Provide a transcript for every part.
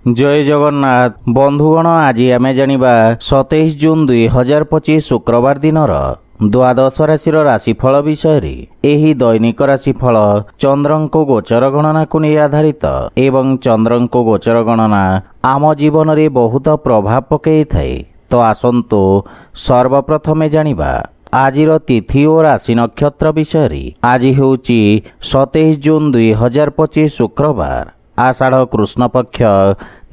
जय जगन्नाथ बंधुगण आज आम जानिबा 27 जून 2025 शुक्रवार दिनर द्वादश राशिर राशिफल विषय एही दैनिक राशिफल चंद्रंको गोचर गणना को नहीं आधारित एवं चंद्रंको गोचर गणना आम जीवन में बहुत प्रभाव पकई थाए। तो आसंतु सर्वप्रथमे जानिबा आजिर तिथि और राशि नक्षत्र विषय। आज हेउची 27 जून 2025 शुक्रवार आषाढ़ कृष्ण पक्ष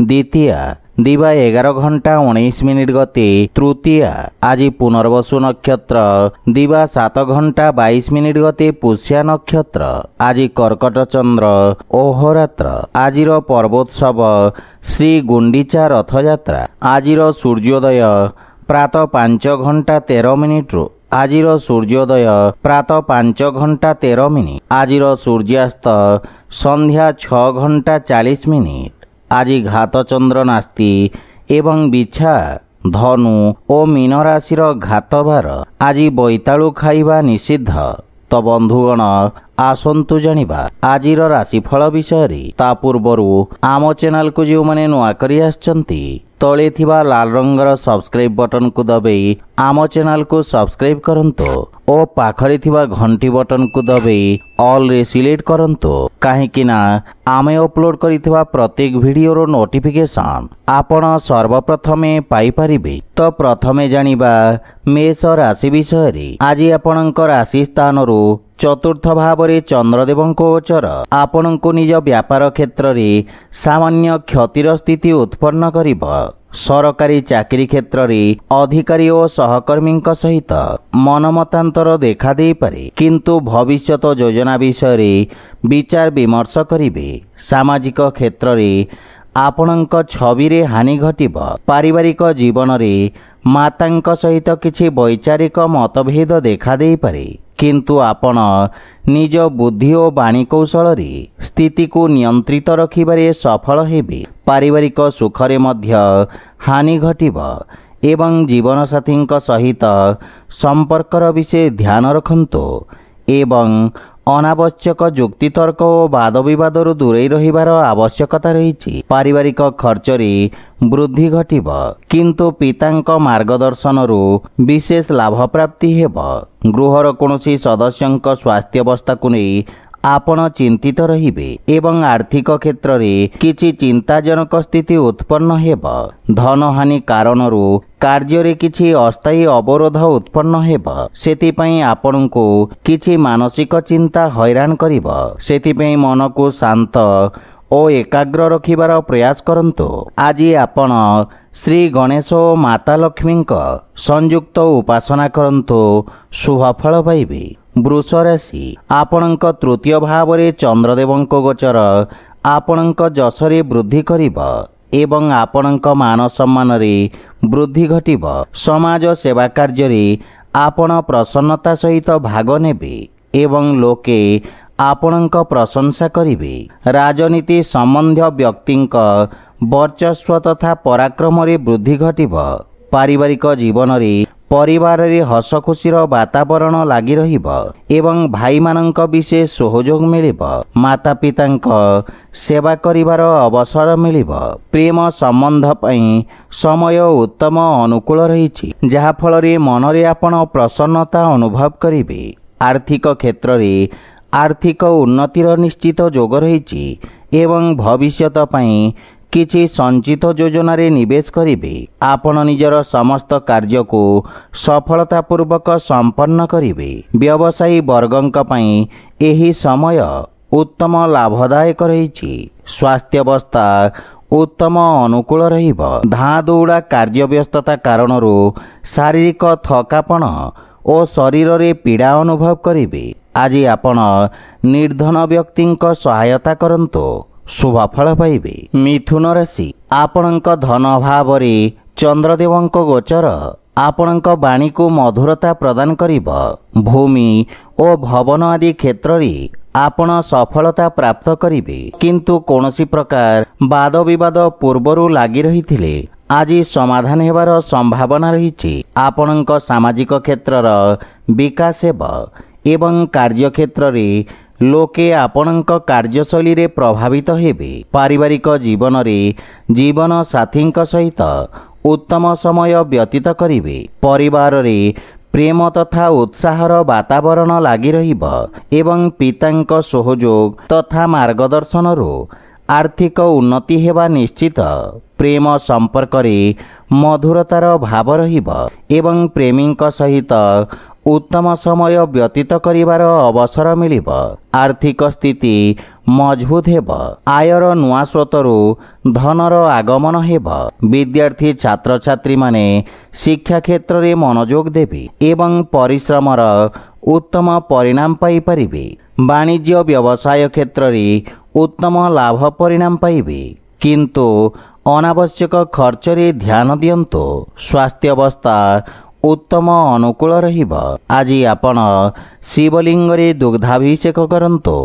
द्वितीया दिवा 11 घंटा 19 मिनिट गति तृतीया आज पुनर्वसु नक्षत्र दिवा 7 घंटा 22 मिनिट गति पुष्या नक्षत्र आज कर्कट चंद्र अहोरात्र आजिर पर्वोत्सव श्री गुंडीचा रथयात्रा आजिर सूर्योदय प्रातः 5 घंटा 13 मिनिट आजिर सूर्योदय प्रातः 5 घंटा 13 मिनिट आजिर सूर्यास्त संध्या 6 घंटा 40 मिनिट आज घात चंद्र नास्ति एवं बिछा धनु और मीन राशिर घात भार आज बैतालु खाइबा निषिद्ध। तो बंधुगण आसंतु जानिबा आजिर राशिफल विषय। ता पूर्वरु आम चैनल को जो माने नुआ करी आछंती तले थिबा लाल रंगर सब्सक्राइब बटन को दबाई आम चैनल को सब्सक्राइब करंतो और पाखरे थिबा घंटी बटन को दबाई ऑल रे सिलेक्ट करंतो काहेकि ना आमे अपलोड करिथिबा प्रत्येक वीडियो नोटिफिकेशन आपण सर्वप्रथमे पाई परिबे। तो प्रथमे जानिबा मेष राशि विषय। आज आपणक राशि स्थान रु चतुर्थ भाव में चंद्रदेव गोचर आपण को निज व्यापार क्षेत्र में सामान्य क्षतिर स्थिति उत्पन्न करिब। सरकारी चाकरी क्षेत्र में अधिकारी और सहकर्मी सहित मनमतांतर देखा दे पारे किंतु भविष्यत योजना विषय विचार विमर्श करिवे। सामाजिक क्षेत्र में आपणक छवि रे हानि घटिब। पारिवारिक जीवन रे मातांक सहित किछि वैचारिक मतभेद देखा दे पारे किंतु आपण निज बुद्धि और वाणी कौशल रे स्थिति को नियंत्रित रखिबारे सफल हेबे। पारिवारिक सुखरे मध्य हानि घटिब एवं जीवन साथी सहित संपर्कर विषय ध्यान रखंतो एवं अनावश्यक जुक्तितर्क और वाद विवाद दूरे रहिबार आवश्यकता रही। पारिवारिक खर्च रे वृद्धि घटिब किंतु पितांक मार्गदर्शन रु विशेष लाभ प्राप्ति हेब। गृहर कोनोसी सदस्यंक स्वास्थ्यावस्था को नहीं आपण चिंतित रहिबे एवं आर्थिक क्षेत्र रे किछि चिंताजनक स्थिति उत्पन्न हेब। धन हानि कारण कार्य रे किछि अस्थायी अवरोध उत्पन्न हेब। सेति पई आपनको किछि मानसिक चिंता हैरान करिब। सेति पई मन को शांत और एकाग्र रखिबार प्रयास करंतो। आज आपण श्री गणेश और माता लक्ष्मी संयुक्त उपासना करंतो शुभ फल पाइबे। वृष राशि आपणक तृतीय भाव में चंद्रदेव गोचर आपणक जसरे वृद्धि करिब एवं आपणक मान सम्मान रे वृद्धि घटिब। समाज सेवा कार्य रे आपण प्रसन्नता सहित भाग नेबे एवं लोके आपणक प्रशंसा करिवे। राजनीति संबंधी व्यक्तिंक वर्चस्व तथा पराक्रम रे वृद्धि घटिब। पारिवारिक जीवन रे परिवार रे हस खुशीर वातावरण लगी रहिब एवं भाई मानक विशेष सहयोग मिलिब। माता पितांक सेवा करिवार अवसर मिलिब। प्रेम संबंध पई समय उत्तम अनुकूल रहिछि जहा फल रे मन रे आपण प्रसन्नता अनुभव करिवे। आर्थिक क्षेत्र रे आर्थिक उन्नतिर निश्चित जोग रहिछि एवं भविष्यत पई किछि संचित योजना रे निवेश करिवे। आपण निजर समस्त कार्य को सफलता पूर्वक संपन्न करिवे। व्यवसायी वर्गंक पई एही समय उत्तम लाभदायक रहिछि। स्वास्थ्यावस्था उत्तम अनुकूल रहिब। धाँ दौड़ा कार्य व्यस्तता कारण शारीरिक थकापण और शरीर रे पीड़ा अनुभव करिवे। आज आपण निर्धन व्यक्तिंक सहायता करंतो शुभ फल पाइबे। मिथुन राशि आपणक धन भाव रे चंद्रदेव गोचर आपणक वाणी को मधुरता प्रदान करिब। भूमि और भवन आदि क्षेत्र रे आपण सफलता प्राप्त करिवे किंतु कोनोसी प्रकार वाद विवाद पूर्वरु लागि रहिथिले आज समाधान हेबार संभावना रही। आपणक सामाजिक क्षेत्रर विकास हेब एवं कार्य क्षेत्र रे लोके आपणଙ୍କ कार्यशैली प्रभावित हेबे। पारिवारिक जीवन रे जीवन साथी सहित उत्तम समय व्यतीत करिवे। परिवार रे प्रेम तथा उत्साहर वातावरण लागि रहिब एवं पितांक सहयोग तथा मार्गदर्शन आर्थिक उन्नति हेबा निश्चित। प्रेम संपर्क रे मधुरतार भाव रहिब एवं प्रेमीक सहित उत्तम समय व्यतीत करिवार अवसर मिलिब। आर्थिक स्थिति मजबूत हेब। आयर नुआ स्रोतरु धनर आगमन हेब। विद्यार्थी छात्र छात्री माने शिक्षा क्षेत्र रे मनोयोग देबे एवं परिश्रमर उत्तम परिणाम पाई परिबे। वाणिज्य व्यवसाय क्षेत्र रे उत्तम लाभ परिणाम पाइबे, किंतु अनावश्यक खर्च रे ध्यान दियंतु। स्वास्थ्य अवस्था उत्तम अनुकूल रहिब। आज आपण शिवलिंग रे दुग्धाभिषेक करंतु,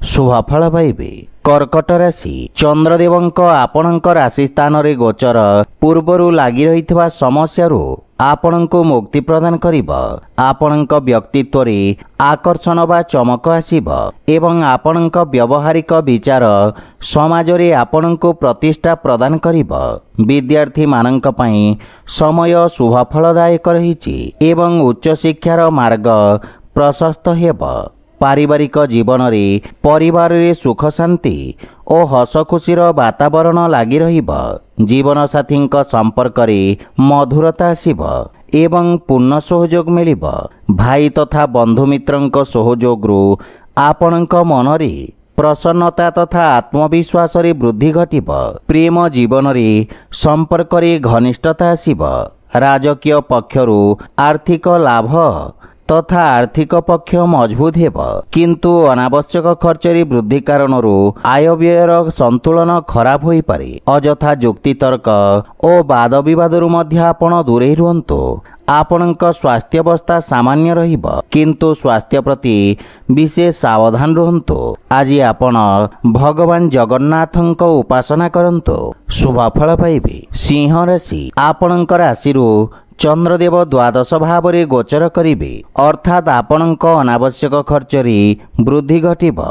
शुभफल पाइबे। कर्कट राशि। चंद्रदेवंक आपणଙ୍କ राशि स्थान रे गोचर पूर्वरु लागि रहितबा समस्यारु आपणଙ୍କୁ मुक्ति प्रदान करिब। आपणଙ୍କ व्यक्तित्व रे आकर्षण बा चमक आसीब एवं आपणଙ୍କ व्यवहारिक विचार समाज रे आपणଙ୍କୁ प्रतिष्ठा प्रदान करिब। विद्यार्थी माननक पई समय शुभफलदायक रहिछि एवं उच्च शिक्षार मार्ग प्रशस्त हेब। पारिवारिक जीवन रे परिवार रे सुख शांति और हस खुशीर वातावरण लागि रहिब। जीवन साथी संपर्क रे मधुरता आसीब एवं पूर्ण सहयोग मिलिब। भाई तथा बंधु मित्रंक सहयोग रु आपणଙ୍କ मन रे प्रसन्नता तथा आत्मविश्वास रे वृद्धि घटिब। प्रेम जीवन रे संपर्क रे घनिष्ठता आसीब। राजकीय पक्षरु आर्थिक लाभ तथा आर्थिक पक्ष मजबूत हेब, किंतु अनावश्यक खर्च रे वृद्धि कारणरू आय व्ययर संतुलन खराब होई पारे। अजथा जुक्ति तर्क और वाद विवादरू मध्य आपण दूरे रुहंतु। आपणଙ୍କ स्वास्थ्य अवस्था सामान्य रहिब, किंतु स्वास्थ्य प्रति विशेष सावधान रुहंतु। आज आपण भगवान जगन्नाथଙ୍କ उपासना करंतु, शुभफल पाइबे। सिंह राशि। आपणଙ୍କ राशिरू चंद्रदेव द्वादश भाव रे गोचर करिवे, अर्थात आपणଙ୍କ अनावश्यक खर्च रे वृद्धि घटिब।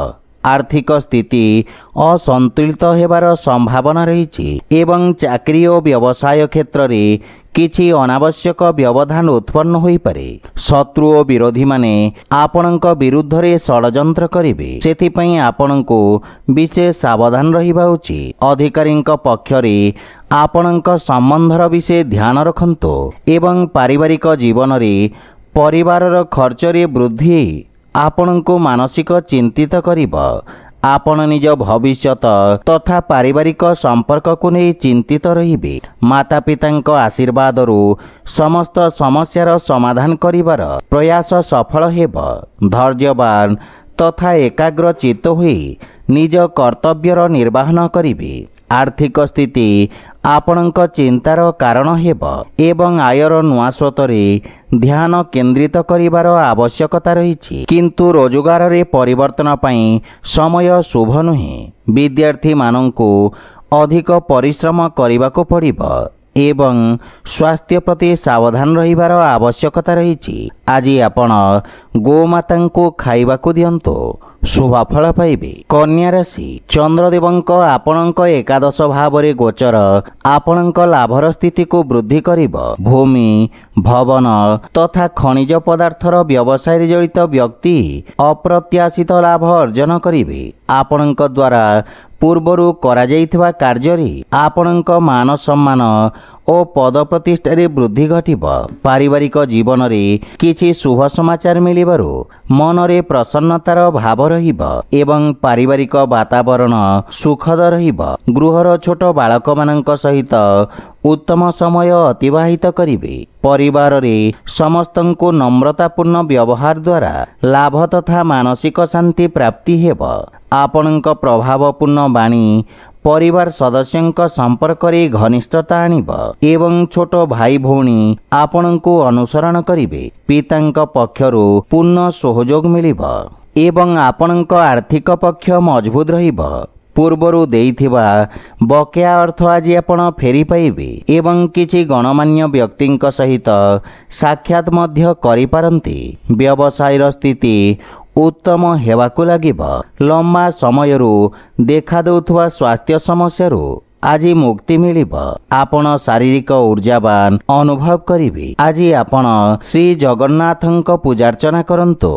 आर्थिक स्थिति असंतुलित हेबार संभावना रही एवं चाकरी और व्यवसाय क्षेत्र रे किछि अनावश्यक व्यवधान उत्पन्न होई पारे। शत्रु और विरोधी माने आपणଙ୍କ विरुद्ध रे षडयंत्र करिवे, सेथिपई आपणଙ୍କୁ विशेष सावधान रहिबा उचित। अधिकारीଙ୍କ पक्षरे आपणଙ୍କ संबंधर विषय ध्यान रखंतु एवं पारिवारिक जीवन रे परिवारर खर्च रे वृद्धि आपणଙ୍କୁ मानसिक चिंतित करिब। आपण निज भविष्यत तथा पारिवारिक संपर्क को नहीं चिंतित रहिबे। माता पितांक आशीर्वाद रु समस्त समस्यार समाधान करिवार प्रयास सफल हेब। धैर्यवान तथा एकाग्र चित्त होई निज कर्तव्यर निर्वाहन करिबे। आर्थिक स्थिति आपणଙ୍କ चिंतार कारण हेब एवं आयर नुआ स्रोत रे ध्यान केंद्रित करिवार आवश्यकता रही, किंतु रोजगार रे परिवर्तन पई समय शुभ नुहे। विद्यार्थी माननकु अधिक परिश्रम करिबाको पड़िब एवं स्वास्थ्य प्रति सावधान रहिबार आवश्यकता रही। आज आपण गोमातांको खाइबाको दियंतु, शुभफल पाइबे। कन्या राशि। चंद्रदेवंक आपणଙ୍କ एकादश भाव रे गोचर आपणଙ୍କ लाभर स्थिति को वृद्धि करिब। भूमि भवन तथा खनिज पदार्थर व्यवसाय रे जड़ित व्यक्ति अप्रत्याशित लाभ अर्जन करिवे। आपणଙ୍କ द्वारा पूर्वरु करा जाइथिबा कार्य रे आपणଙ୍କ मान सम्मान और पद प्रतिष्ठा रे वृद्धि घटिब। पारिवारिक जीवन रे किछि शुभ समाचार मिलिबारु मन रे प्रसन्नतार भाव रहिब एवं पारिवारिक वातावरण सुखद रहिब। गृहर छोट बालक मानक सहित उत्तम समय अतिबाहित करिवे। परिवार रे समस्तंको नम्रतापूर्ण व्यवहार द्वारा लाभ तथा मानसिक शांति प्राप्ति हेब। आपणଙ୍କ प्रभावपूर्ण वाणी परिवार सदस्यंक संपर्क रे घनिष्ठता आनिब एवं छोट भाई भौणी आपणଙ୍କୁ अनुसरण करिवे। पितांक पक्षरु पूर्ण सहयोग मिलिब एवं आपणଙ୍କ आर्थिक पक्ष मजबूत रहिब। ପୂର୍ବରୁ ଦେଇଥିବା ବକେୟା ଅର୍ଥ ଆଜି ଆପଣ ଫେରି ପାଇବେ ଏବଂ କିଛି ଗଣମାନ୍ୟ ବ୍ୟକ୍ତିଙ୍କ ସହିତ ସାକ୍ଷାତ ମଧ୍ୟ କରିପାରନ୍ତି। ବ୍ୟବସାୟର ସ୍ଥିତି ଉତ୍ତମ ହେବାକୁ ଲାଗିବ। ଲମ୍ବା ସମୟରୁ ଦେଖାଦେଉଥିବା ସ୍ୱାସ୍ଥ୍ୟ ସମସ୍ୟାରୁ ଆଜି ମୁକ୍ତି ମିଳିବ। ଆପଣ ଶାରୀରିକ ଉର୍ଜାବାନ ଅନୁଭବ କରିବେ। ଆଜି ଆପଣ ଶ୍ରୀ ଜଗନ୍ନାଥଙ୍କ ପୂଜାର୍ଚ୍ଚନା କରନ୍ତୁ,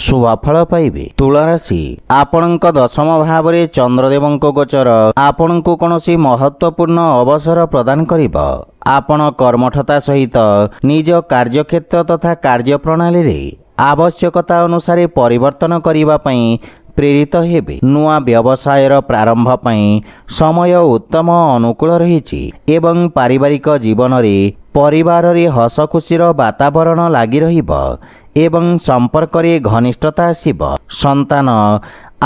ଶୁଭ ଫଳ ପାଇବେ। ତୁଳା ରାଶି, ଆପଣଙ୍କ ଦଶମ ଭାବରେ ଚନ୍ଦ୍ରଦେବଙ୍କ ଗୋଚର ଆପଣଙ୍କୁ କୌଣସି ମହତ୍ୱପୂର୍ଣ୍ଣ ଅବସର ପ୍ରଦାନ କରିବ। ଆପଣ କର୍ମଠତା ସହିତ ନିଜ କାର୍ଯ୍ୟକ୍ଷେତ୍ର ତଥା କାର୍ଯ୍ୟପ୍ରଣାଳୀରେ ଆବଶ୍ୟକତା ଅନୁସାରେ ପରିବର୍ତ୍ତନ କରିବା ପାଇଁ ପ୍ରେରିତ ହେବେ। ନୂଆ ବ୍ୟବସାୟର ପ୍ରାରମ୍ଭ ପାଇଁ ସମୟ ଉତ୍ତମ ଅନୁକୂଳ ରହିଛି ଏବଂ ପାରିବାରିକ ଜୀବନରେ ପରିବାରରେ ହସ ଖୁସିର ବାତାବରଣ ଲାଗି ରହିବ ଏବଂ ସମ୍ପର୍କରେ ଘନିଷ୍ଠତା ଆସିବ। ସନ୍ତାନ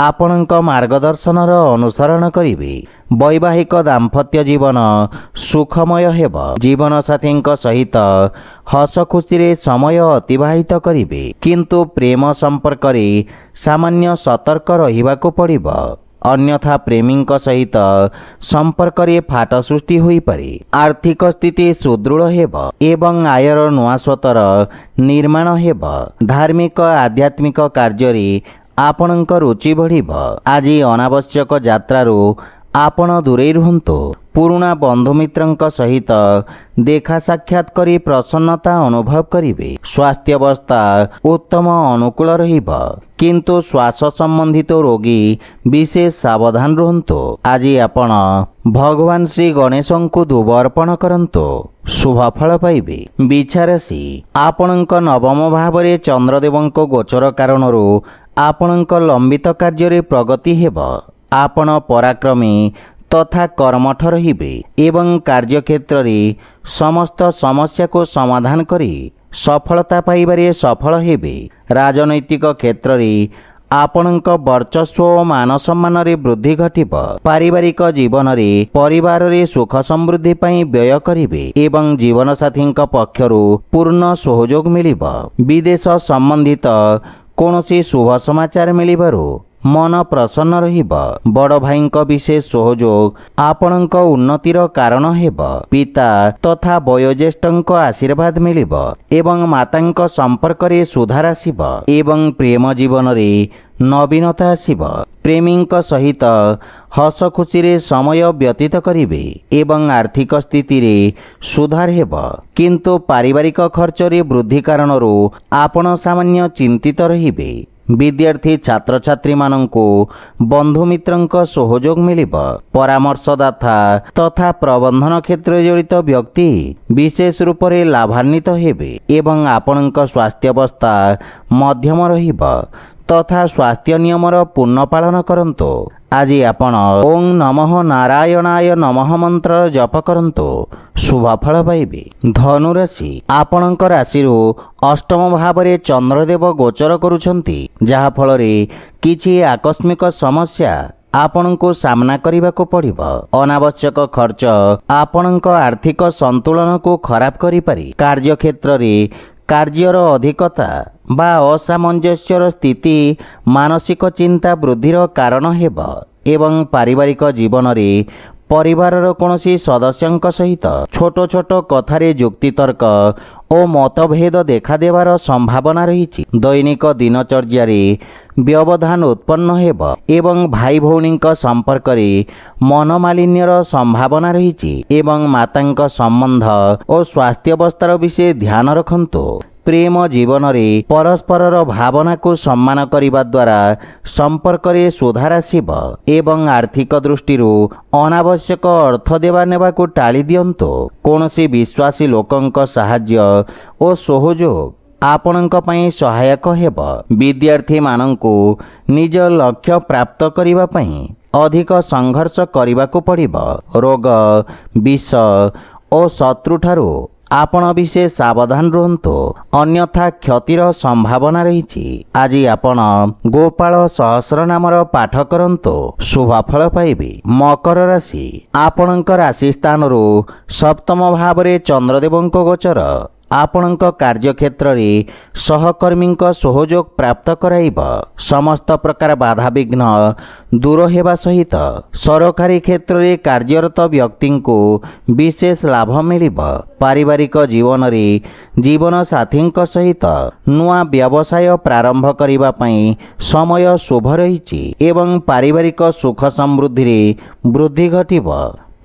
ଆପଣଙ୍କ ମାର୍ଗଦର୍ଶନର ଅନୁସରଣ କରିବେ। ବୈବାହିକ ଦାମ୍ପତ୍ୟ ଜୀବନ ସୁଖମୟ ହେବ। ଜୀବନସାଥୀଙ୍କ ସହିତ ହସ ଖୁସିରେ ସମୟ ଅତିବାହିତ କରିବେ, କିନ୍ତୁ ପ୍ରେମ ସମ୍ପର୍କରେ ସାମାନ୍ୟ ସତର୍କ ରହିବାକୁ ପଡ଼ିବ, ଅନ୍ୟଥା ପ୍ରେମୀଙ୍କ ସହିତ ସମ୍ପର୍କରେ ଫାଟ ସୃଷ୍ଟି ହୋଇପାରେ। ଆର୍ଥିକ ସ୍ଥିତି ସୁଦୃଢ଼ ହେବ ଏବଂ ଆୟର ନୂଆ ସ୍ରୋତର ନିର୍ମାଣ ହେବ। ଧାର୍ମିକ ଆଧ୍ୟାତ୍ମିକ କାର୍ଯ୍ୟରେ ଆପଣଙ୍କ ରୁଚି ବଢ଼ିବ। ଆଜି ଅନାବଶ୍ୟକ ଯାତ୍ରାରୁ ଆପଣ ଦୂରେଇ ରୁହନ୍ତୁ। ପୁରୁଣା ବନ୍ଧୁମିତ୍ରଙ୍କ ସହିତ ଦେଖା ସାକ୍ଷାତ କରି ପ୍ରସନ୍ନତା ଅନୁଭବ କରିବେ। ସ୍ୱାସ୍ଥ୍ୟାବସ୍ଥା ଉତ୍ତମ ଅନୁକୂଳ ରହିବ, କିନ୍ତୁ ଶ୍ୱାସ ସମ୍ବନ୍ଧିତ ରୋଗୀ ବିଶେଷ ସାବଧାନ ରୁହନ୍ତୁ। ଆଜି ଆପଣ ଭଗବାନ ଶ୍ରୀ ଗଣେଶଙ୍କୁ ଧୂପ ଅର୍ପଣ କରନ୍ତୁ, ଶୁଭ ଫଳ ପାଇବେ। ବିଛା ରାଶି, ଆପଣଙ୍କ ନବମ ଭାବରେ ଚନ୍ଦ୍ରଦେବଙ୍କ ଗୋଚର କାରଣରୁ ଆପଣଙ୍କ ଲମ୍ବିତ କାର୍ଯ୍ୟରେ ପ୍ରଗତି ହେବ। ଆପଣ ପରାକ୍ରମୀ ତଥା କର୍ମଠ ରହିବେ ଏବଂ କାର୍ଯ୍ୟକ୍ଷେତ୍ରରେ ସମସ୍ତ ସମସ୍ୟାକୁ ସମାଧାନ କରି ସଫଳତା ପାଇବାରେ ସଫଳ ହେବେ। ରାଜନୈତିକ କ୍ଷେତ୍ରରେ ଆପଣଙ୍କ ବର୍ଚସ୍ୱ ଓ ମାନ ସମ୍ମାନରେ ବୃଦ୍ଧି ଘଟିବ। ପାରିବାରିକ ଜୀବନରେ ପରିବାରରେ ସୁଖ ସମୃଦ୍ଧି ପାଇଁ ବ୍ୟୟ କରିବେ ଏବଂ ଜୀବନସାଥୀଙ୍କ ପକ୍ଷରୁ ପୂର୍ଣ୍ଣ ସହଯୋଗ ମିଳିବ। ବିଦେଶ ସମ୍ବନ୍ଧିତ କୌଣସି ଶୁଭ ସମାଚାର ମିଳିବାରୁ ମନ ପ୍ରସନ୍ନ ରହିବ। ବଡ଼ ଭାଇଙ୍କ ବିଶେଷ ସହଯୋଗ ଆପଣଙ୍କ ଉନ୍ନତିର କାରଣ ହେବ। ପିତା ତଥା ବୟୋଜ୍ୟେଷ୍ଠଙ୍କ ଆଶୀର୍ବାଦ ମିଳିବ ଏବଂ ମାତାଙ୍କ ସମ୍ପର୍କରେ ସୁଧାର ଆସିବ ଏବଂ ପ୍ରେମ ଜୀବନରେ ନବୀନତା ଆସିବ। ପ୍ରେମୀଙ୍କ ସହିତ ହସ ଖୁସିରେ ସମୟ ବ୍ୟତୀତ କରିବେ ଏବଂ ଆର୍ଥିକ ସ୍ଥିତିରେ ସୁଧାର ହେବ, କିନ୍ତୁ ପାରିବାରିକ ଖର୍ଚ୍ଚରେ ବୃଦ୍ଧି କାରଣରୁ ଆପଣ ସାମାନ୍ୟ ଚିନ୍ତିତ ରହିବେ। ବିଦ୍ୟାର୍ଥୀ ଛାତ୍ରଛାତ୍ରୀମାନଙ୍କୁ ବନ୍ଧୁମିତ୍ରଙ୍କ ସହଯୋଗ ମିଳିବ। ପରାମର୍ଶଦାତା ତଥା ପ୍ରବନ୍ଧନ କ୍ଷେତ୍ରରେ ଜଡ଼ିତ ବ୍ୟକ୍ତି ବିଶେଷ ରୂପରେ ଲାଭାନ୍ୱିତ ହେବେ ଏବଂ ଆପଣଙ୍କ ସ୍ୱାସ୍ଥ୍ୟାବସ୍ଥା ମଧ୍ୟମ ରହିବ ତଥା ସ୍ୱାସ୍ଥ୍ୟ ନିୟମର ପୂର୍ଣ୍ଣ ପାଳନ କରନ୍ତୁ। ଆଜି ଆପଣ ଓଂ ନମଃ ନାରାୟଣାୟ ନମଃ ମନ୍ତ୍ରର ଜପ କରନ୍ତୁ, ଶୁଭ ଫଳ ପାଇବେ। ଧନୁରାଶି, ଆପଣଙ୍କ ରାଶିରୁ ଅଷ୍ଟମ ଭାବରେ ଚନ୍ଦ୍ରଦେବ ଗୋଚର କରୁଛନ୍ତି, ଯାହାଫଳରେ କିଛି ଆକସ୍ମିକ ସମସ୍ୟା ଆପଣଙ୍କୁ ସାମ୍ନା କରିବାକୁ ପଡ଼ିବ। ଅନାବଶ୍ୟକ ଖର୍ଚ୍ଚ ଆପଣଙ୍କ ଆର୍ଥିକ ସନ୍ତୁଳନକୁ ଖରାପ କରିପାରେ। କାର୍ଯ୍ୟକ୍ଷେତ୍ରରେ କାର୍ଯ୍ୟର ଅଧିକତା ବା ଅସାମଞ୍ଜସ୍ୟର ସ୍ଥିତି ମାନସିକ ଚିନ୍ତା ବୃଦ୍ଧିର କାରଣ ହେବ ଏବଂ ପାରିବାରିକ ଜୀବନରେ ପରିବାରର କୌଣସି ସଦସ୍ୟଙ୍କ ସହିତ ଛୋଟ ଛୋଟ କଥାରେ ଯୁକ୍ତିତର୍କ ଓ ମତଭେଦ ଦେଖାଦେବାର ସମ୍ଭାବନା ରହିଛି। ଦୈନିକ ଦିନଚର୍ଯ୍ୟାରେ ବ୍ୟବଧାନ ଉତ୍ପନ୍ନ ହେବ ଏବଂ ଭାଇ ଭଉଣୀଙ୍କ ସମ୍ପର୍କରେ ମନମାଳିନ୍ୟର ସମ୍ଭାବନା ରହିଛି ଏବଂ ମାତାଙ୍କ ସମ୍ବନ୍ଧ ଓ ସ୍ୱାସ୍ଥ୍ୟାବସ୍ଥାର ବିଷୟ ଧ୍ୟାନ ରଖନ୍ତୁ। ପ୍ରେମ ଜୀବନରେ ପରସ୍ପରର ଭାବନାକୁ ସମ୍ମାନ କରିବା ଦ୍ୱାରା ସମ୍ପର୍କରେ ସୁଧାର ଆସିବ ଏବଂ ଆର୍ଥିକ ଦୃଷ୍ଟିରୁ ଅନାବଶ୍ୟକ ଅର୍ଥ ଦେବା ନେବାକୁ ଟାଳି ଦିଅନ୍ତୁ। କୌଣସି ବିଶ୍ୱାସୀ ଲୋକଙ୍କ ସାହାଯ୍ୟ ଓ ସହଯୋଗ ଆପଣଙ୍କ ପାଇଁ ସହାୟକ ହେବ। ବିଦ୍ୟାର୍ଥୀମାନଙ୍କୁ ନିଜ ଲକ୍ଷ୍ୟ ପ୍ରାପ୍ତ କରିବା ପାଇଁ ଅଧିକ ସଂଘର୍ଷ କରିବାକୁ ପଡ଼ିବ। ରୋଗ, ବିଷ ଓ ଶତ୍ରୁଠାରୁ ଆପଣ ବିଶେଷ ସାବଧାନ ରୁହନ୍ତୁ, ଅନ୍ୟଥା କ୍ଷତିର ସମ୍ଭାବନା ରହିଛି। ଆଜି ଆପଣ ଗୋପାଳ ସହସ୍ର ନାମର ପାଠ କରନ୍ତୁ, ଶୁଭ ଫଳ ପାଇବେ। ମକର ରାଶି, ଆପଣଙ୍କ ରାଶି ସ୍ଥାନରୁ ସପ୍ତମ ଭାବରେ ଚନ୍ଦ୍ରଦେବଙ୍କ ଗୋଚର ଆପଣଙ୍କ କାର୍ଯ୍ୟକ୍ଷେତ୍ରରେ ସହକର୍ମୀଙ୍କ ସହଯୋଗ ପ୍ରାପ୍ତ କରାଇବ। ସମସ୍ତ ପ୍ରକାର ବାଧାବିଘ୍ନ ଦୂର ହେବା ସହିତ ସରକାରୀ କ୍ଷେତ୍ରରେ କାର୍ଯ୍ୟରତ ବ୍ୟକ୍ତିଙ୍କୁ ବିଶେଷ ଲାଭ ମିଳିବ। ପାରିବାରିକ ଜୀବନରେ ଜୀବନସାଥୀଙ୍କ ସହିତ ନୂଆ ବ୍ୟବସାୟ ପ୍ରାରମ୍ଭ କରିବା ପାଇଁ ସମୟ ଶୁଭ ରହିଛି ଏବଂ ପାରିବାରିକ ସୁଖ ସମୃଦ୍ଧିରେ ବୃଦ୍ଧି ଘଟିବ।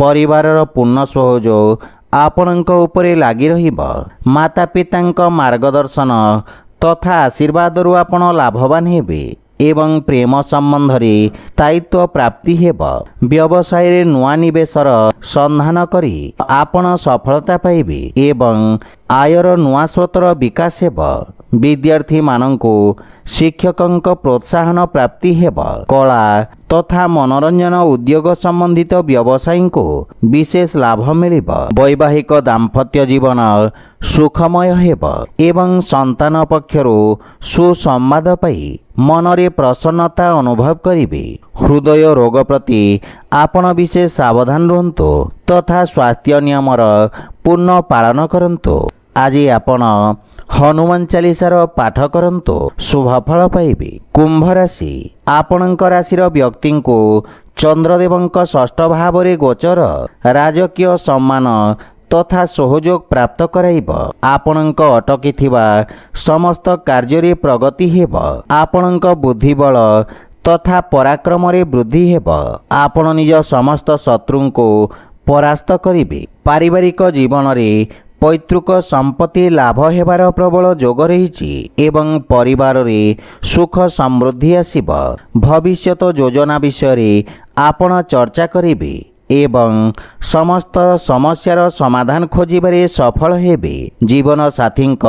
ପରିବାରର ପୂର୍ଣ୍ଣ ସହଯୋଗ ଆପଣଙ୍କ ଉପରେ ଲାଗି ରହିବ। ମାତା ପିତାଙ୍କ ମାର୍ଗଦର୍ଶନ ତଥା ଆଶୀର୍ବାଦରୁ ଆପଣ ଲାଭବାନ ହେବେ ଏବଂ ପ୍ରେମ ସମ୍ବନ୍ଧରେ ସ୍ଥାୟିତ୍ୱ ପ୍ରାପ୍ତି ହେବ। ବ୍ୟବସାୟରେ ନୂଆ ନିବେଶର ସନ୍ଧାନ କରି ଆପଣ ସଫଳତା ପାଇବେ ଏବଂ ଆୟର ନୂଆ ସ୍ରୋତର ବିକାଶ ହେବ। ବିଦ୍ୟାର୍ଥୀମାନଙ୍କୁ ଶିକ୍ଷକଙ୍କ ପ୍ରୋତ୍ସାହନ ପ୍ରାପ୍ତି ହେବ। କଳା ତଥା ମନୋରଞ୍ଜନ ଉଦ୍ୟୋଗ ସମ୍ବନ୍ଧିତ ବ୍ୟବସାୟୀଙ୍କୁ ବିଶେଷ ଲାଭ ମିଳିବ। ବୈବାହିକ ଦାମ୍ପତ୍ୟ ଜୀବନ ସୁଖମୟ ହେବ ଏବଂ ସନ୍ତାନ ପକ୍ଷରୁ ସୁସମ୍ବାଦ ପାଇ ମନରେ ପ୍ରସନ୍ନତା ଅନୁଭବ କରିବେ। ହୃଦୟ ରୋଗ ପ୍ରତି ଆପଣ ବିଶେଷ ସାବଧାନ ରୁହନ୍ତୁ ତଥା ସ୍ୱାସ୍ଥ୍ୟ ନିୟମର ପୂର୍ଣ୍ଣ ପାଳନ କରନ୍ତୁ। ଆଜି ଆପଣ ହନୁମାନ ଚାଳିଶାର ପାଠ କରନ୍ତୁ, ଶୁଭଫଳ ପାଇବେ। କୁମ୍ଭ ରାଶି, ଆପଣଙ୍କ ରାଶିର ବ୍ୟକ୍ତିଙ୍କୁ ଚନ୍ଦ୍ରଦେବଙ୍କ ଷଷ୍ଠ ଭାବରେ ଗୋଚର ରାଜକୀୟ ସମ୍ମାନ ତଥା ସହଯୋଗ ପ୍ରାପ୍ତ କରାଇବ। ଆପଣଙ୍କ ଅଟକିଥିବା ସମସ୍ତ କାର୍ଯ୍ୟରେ ପ୍ରଗତି ହେବ। ଆପଣଙ୍କ ବୁଦ୍ଧିବଳ ତଥା ପରାକ୍ରମରେ ବୃଦ୍ଧି ହେବ। ଆପଣ ନିଜ ସମସ୍ତ ଶତ୍ରୁଙ୍କୁ ପରାସ୍ତ କରିବେ। ପାରିବାରିକ ଜୀବନରେ ପୈତୃକ ସମ୍ପତ୍ତି ଲାଭ ହେବାର ପ୍ରବଳ ଯୋଗ ରହିଛି ଏବଂ ପରିବାରରେ ସୁଖ ସମୃଦ୍ଧି ଆସିବ। ଭବିଷ୍ୟତ ଯୋଜନା ବିଷୟରେ ଆପଣ ଚର୍ଚ୍ଚା କରିବେ ଏବଂ ସମସ୍ତ ସମସ୍ୟାର ସମାଧାନ ଖୋଜିବାରେ ସଫଳ ହେବେ। ଜୀବନସାଥୀଙ୍କ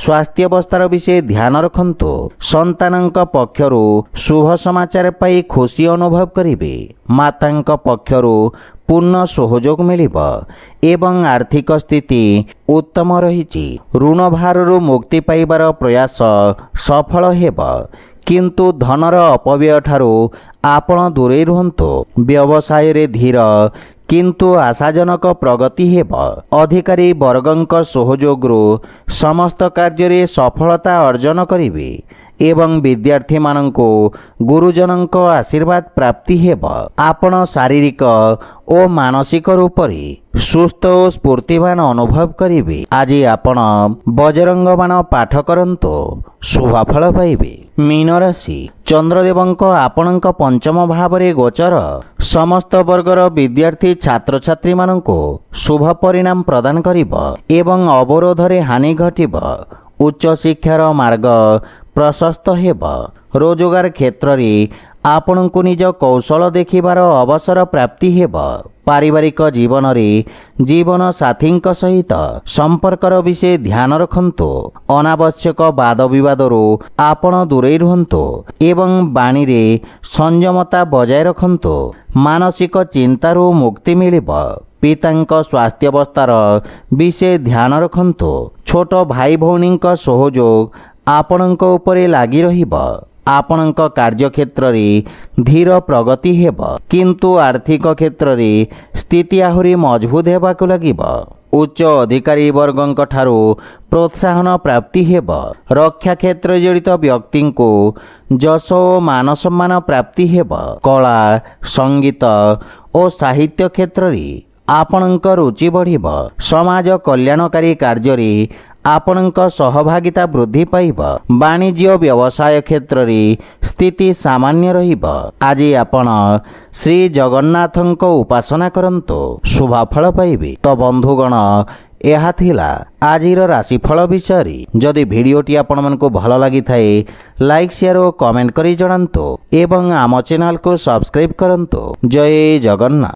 ସ୍ୱାସ୍ଥ୍ୟାବସ୍ଥାର ବିଷୟ ଧ୍ୟାନ ରଖନ୍ତୁ। ସନ୍ତାନଙ୍କ ପକ୍ଷରୁ ଶୁଭ ସମାଚାର ପାଇ ଖୁସି ଅନୁଭବ କରିବେ। ମାତାଙ୍କ ପକ୍ଷରୁ ପୂର୍ଣ୍ଣ ସହଯୋଗ ମିଳିବ ଏବଂ ଆର୍ଥିକ ସ୍ଥିତି ଉତ୍ତମ ରହିଛି। ଋଣ ଭାରରୁ ମୁକ୍ତି ପାଇବାର ପ୍ରୟାସ ସଫଳ ହେବ କିନ୍ତୁ ଧନର ଅପବ୍ୟୟ ଠାରୁ ଆପଣ ଦୂରେଇ ରୁହନ୍ତୁ। ବ୍ୟବସାୟରେ ଧୀର କିନ୍ତୁ ଆଶାଜନକ ପ୍ରଗତି ହେବ। ଅଧିକାରୀ ବର୍ଗଙ୍କ ସହଯୋଗରୁ ସମସ୍ତ କାର୍ଯ୍ୟରେ ସଫଳତା ଅର୍ଜନ କରିବେ ଏବଂ ବିଦ୍ୟାର୍ଥୀମାନଙ୍କୁ ଗୁରୁଜନଙ୍କ ଆଶୀର୍ବାଦ ପ୍ରାପ୍ତି ହେବ। ଆପଣ ଶାରୀରିକ ଓ ମାନସିକ ରୂପରେ ସୁସ୍ଥ ଓ ସ୍ଫୂର୍ତ୍ତିମାନ ଅନୁଭବ କରିବେ। ଆଜି ଆପଣ ବଜରଙ୍ଗ ବାଣ ପାଠ କରନ୍ତୁ, ଶୁଭଫଳ ପାଇବେ। ମୀନ ରାଶି, ଚନ୍ଦ୍ରଦେବଙ୍କ ଆପଣଙ୍କ ପଞ୍ଚମ ଭାବରେ ଗୋଚର ସମସ୍ତ ବର୍ଗର ବିଦ୍ୟାର୍ଥୀ ଛାତ୍ରଛାତ୍ରୀମାନଙ୍କୁ ଶୁଭ ପରିଣାମ ପ୍ରଦାନ କରିବ ଏବଂ ଅବରୋଧରେ ହାନି ଘଟିବ। ଉଚ୍ଚଶିକ୍ଷାର ମାର୍ଗ ପ୍ରଶସ୍ତ ହେବ। ରୋଜଗାର କ୍ଷେତ୍ରରେ ଆପଣଙ୍କୁ ନିଜ କୌଶଳ ଦେଖିବାର ଅବସର ପ୍ରାପ୍ତି ହେବ। ପାରିବାରିକ ଜୀବନରେ ଜୀବନସାଥୀଙ୍କ ସହିତ ସମ୍ପର୍କର ବିଷୟ ଧ୍ୟାନ ରଖନ୍ତୁ। ଅନାବଶ୍ୟକ ବାଦ ବିବାଦରୁ ଆପଣ ଦୂରେଇ ରୁହନ୍ତୁ ଏବଂ ବାଣୀରେ ସଂଯମତା ବଜାୟ ରଖନ୍ତୁ। ମାନସିକ ଚିନ୍ତାରୁ ମୁକ୍ତି ମିଳିବ। ପିତାଙ୍କ ସ୍ୱାସ୍ଥ୍ୟାବସ୍ଥାର ବିଷୟ ଧ୍ୟାନ ରଖନ୍ତୁ। ଛୋଟ ଭାଇ ଭଉଣୀଙ୍କ ସହଯୋଗ ଆପଣଙ୍କ ଉପରେ ଲାଗି ରହିବ। ଆପଣଙ୍କ କାର୍ଯ୍ୟକ୍ଷେତ୍ରରେ ଧୀର ପ୍ରଗତି ହେବ କିନ୍ତୁ ଆର୍ଥିକ କ୍ଷେତ୍ରରେ ସ୍ଥିତି ଆହୁରି ମଜବୁତ ହେବାକୁ ଲାଗିବ। ଉଚ୍ଚ ଅଧିକାରୀ ବର୍ଗଙ୍କ ଠାରୁ ପ୍ରୋତ୍ସାହନ ପ୍ରାପ୍ତି ହେବ। ରକ୍ଷା କ୍ଷେତ୍ରରେ ଜଡ଼ିତ ବ୍ୟକ୍ତିଙ୍କୁ ଯଶ ଓ ମାନ ସମ୍ମାନ ପ୍ରାପ୍ତି ହେବ। କଳା, ସଙ୍ଗୀତ ଓ ସାହିତ୍ୟ କ୍ଷେତ୍ରରେ ଆପଣଙ୍କ ରୁଚି ବଢ଼ିବ। ସମାଜ କଲ୍ୟାଣକାରୀ କାର୍ଯ୍ୟରେ ଆପଣଙ୍କ ସହଭାଗିତା ବୃଦ୍ଧି ପାଇବ। ବାଣିଜ୍ୟ ବ୍ୟବସାୟ କ୍ଷେତ୍ରରେ ସ୍ଥିତି ସାମାନ୍ୟ ରହିବ। ଆଜି ଆପଣ ଶ୍ରୀ ଜଗନ୍ନାଥଙ୍କ ଉପାସନା କରନ୍ତୁ, ଶୁଭଫଳ ପାଇବେ। ତ ବନ୍ଧୁଗଣ, ଏହା ଥିଲା ଆଜିର ରାଶିଫଳ ବିଷୟରେ। ଯଦି ଭିଡ଼ିଓଟି ଆପଣମାନଙ୍କୁ ଭଲ ଲାଗିଥାଏ ଲାଇକ୍, ସେୟାର ଓ କମେଣ୍ଟ କରି ଜଣାନ୍ତୁ ଏବଂ ଆମ ଚ୍ୟାନେଲକୁ ସବସ୍କ୍ରାଇବ୍ କରନ୍ତୁ। ଜୟ ଜଗନ୍ନାଥ।